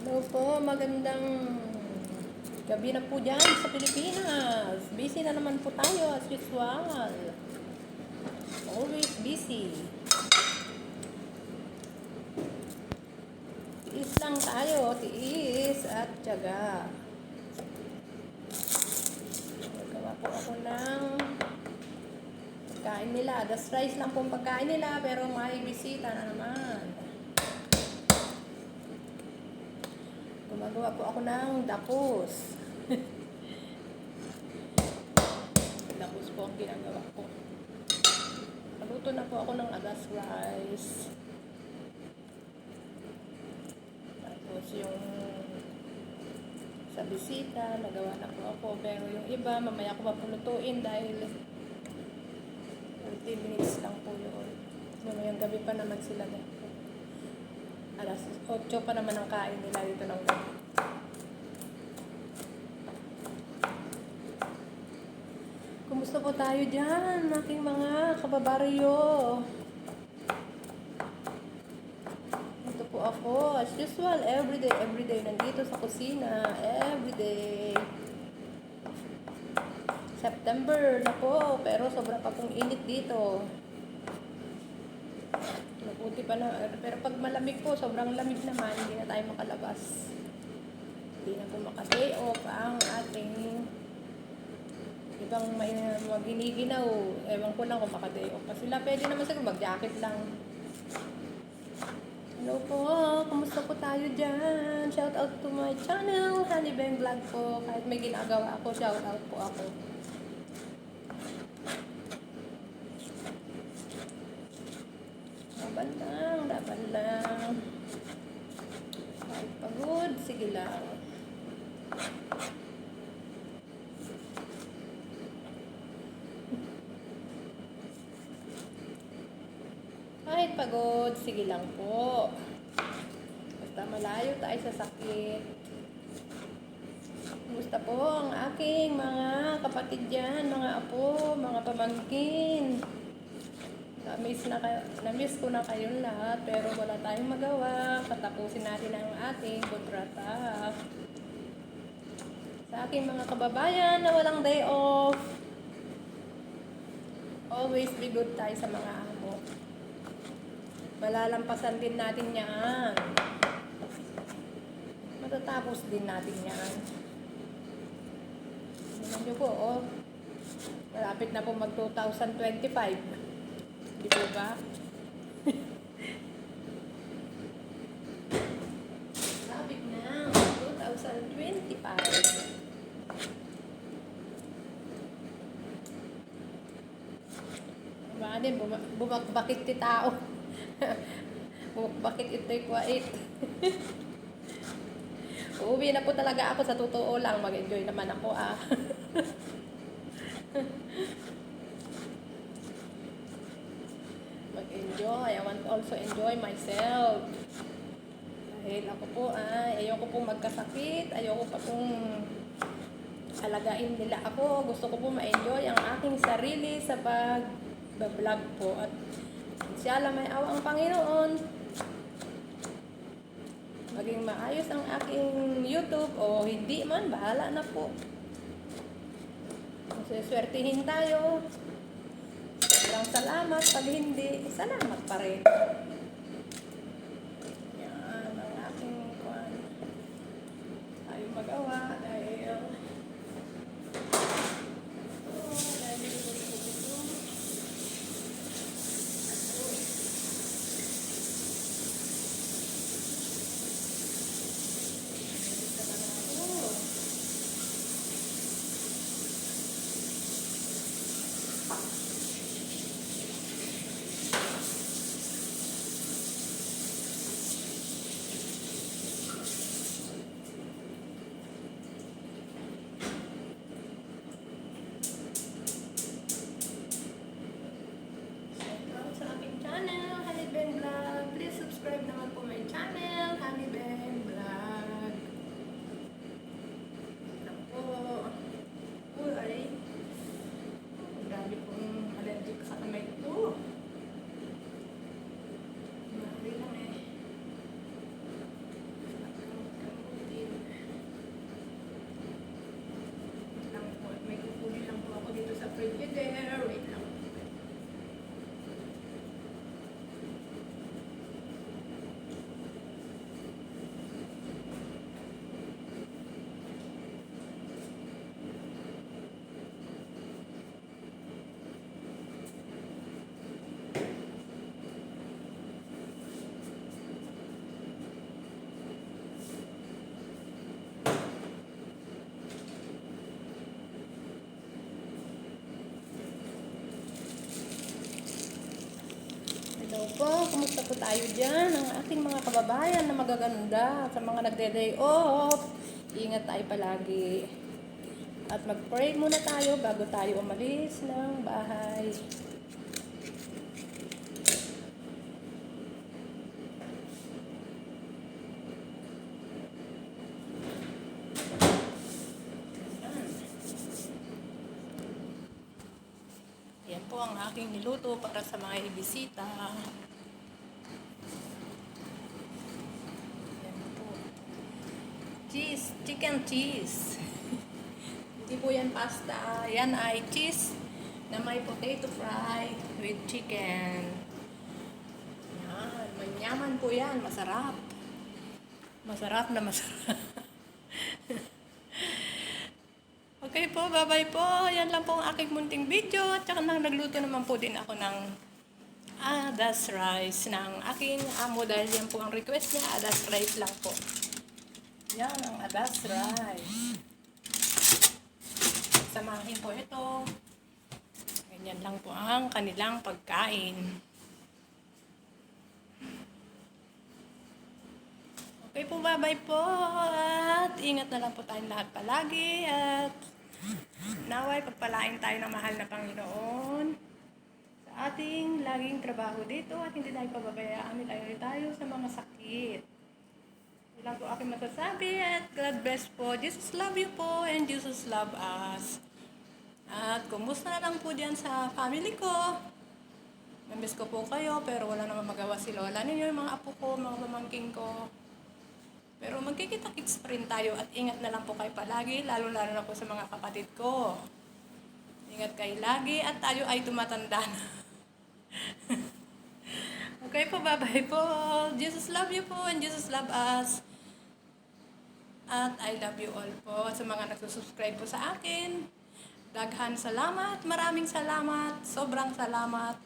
Hello po, magandang gabi na po dyan sa Pilipinas. Busy na naman po tayo as usual. Always busy. Tiis lang tayo, tiis at tiyaga. Nagawa po ako ng pagkain nila. Das rice lang po ang pagkain nila pero may bisita na naman. Gumagawa po ako ng dapos. Dapos po ang ginagawa ko. Naluto na po ako ng adas rice. Tapos yung sa bisita, nagawa na po ako. Pero yung iba, mamaya ko pa pulutuin dahil 30 minutes lang po yun. Mamayang gabi pa naman sila dito. Alas 8 pa naman ang kain nila dito ng gabi. Kumusta po tayo dyan, aking mga kababaryo? Ito po ako, as usual, everyday, nandito sa kusina, everyday. September na po, pero sobra pa pong init dito. Mabuti pa na, pero pag malamig po, sobrang lamig naman, hindi na tayo makalabas. Hindi na po maka-day off ang ating ibang may maginiginaw. Ewan ko lang kung maka-day off pa sila. Pwede naman siguro mag-jacket lang. Hello po, kumusta po tayo dyan? Shout out to my channel, Honey Bang Vlog po. Kahit may ginagawa ako, shout out po ako. Laban lang. Kahit pagod, sige lang. Kahit pagod, sige lang po. Basta malayo tayo sa sakit. Kumusta po ang aking mga kapatid dyan, mga apo, mga pamangkin? Na-miss ko na kayong lahat, pero wala tayong magawa. Katapusin natin ang ating kontrata. Sa aking mga kababayan na walang day off, always be good tayo sa mga amo. Malalampasan din natin yan. Matatapos din natin yan. Alam nyo po, malapit na po mag 2025. Di po ba? Lapit na, 2025. Bakit bumakbakit ti tao? Bumakbakit ito'y kwait. Uuwi na po talaga ako, sa totoo lang. Mag-enjoy naman ako Mag-enjoy. I want to also enjoy myself. Dahil ako po ayoko po magkasakit. Ayoko pa pong alagain nila ako. Gusto ko po ma-enjoy ang aking sarili sa pag-vlog po. At inshallah may awa ang Panginoon. Maging maayos ang aking YouTube o hindi man, bahala na po. Masiswertihin tayo. Sobrang salamat. Pag hindi, salamat pa rin. Yan ang aking kwan. Tayo magawa dahil po, kumusta po tayo dyan? Ang ating mga kababayan na magaganda sa mga nagde-day off. Ingat tayo palagi. At mag-pray muna tayo bago tayo umalis ng bahay. Yan po ang aking niluto para sa mga ibisita. Yan po. Cheese, chicken cheese. Hindi po yan pasta. Yan ay cheese na may potato fry with chicken. Yan, manyaman po yan. Masarap. Masarap na masarap. Okay po, bye-bye po. Yan lang po ang aking munting video. At saka nagluto naman po din ako ng adas rice ng aking amo dahil yan po ang request niya. Adas rice lang po. Yan ang adas rice. Samahin po ito. Ganyan lang po ang kanilang pagkain. Okay po, bye-bye po. At ingat na lang po tayong lahat palagi. At naway pagpalain tayo ng mahal na Panginoon sa ating laging trabaho dito at hindi tayo pababayaan tayo sa mga sakit. Yun lang po aking masasabi at God bless po. Jesus love you po and Jesus love us. At kumusta na lang po dyan sa family ko. Namiss ko po kayo pero wala naman magawa si Lola ninyo, yung mga apo ko, mga pamangking ko. Pero magkikita-kits pa rin tayo at ingat na lang po kayo palagi, lalo-lalo na po sa mga kapatid ko. Ingat kayo lagi at tayo ay tumatanda na. Okay po, bye-bye po. Jesus love you po and Jesus love us. At I love you all po. Sa mga nagsusubscribe po sa akin, daghan salamat, maraming salamat, sobrang salamat.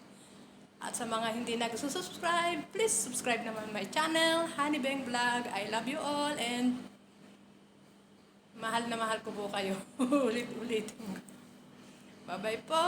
At sa mga hindi nagsusubscribe, please subscribe naman my channel, Honey Beng Vlog. I love you all and mahal na mahal ko po kayo. Ulit-ulit. Bye-bye po.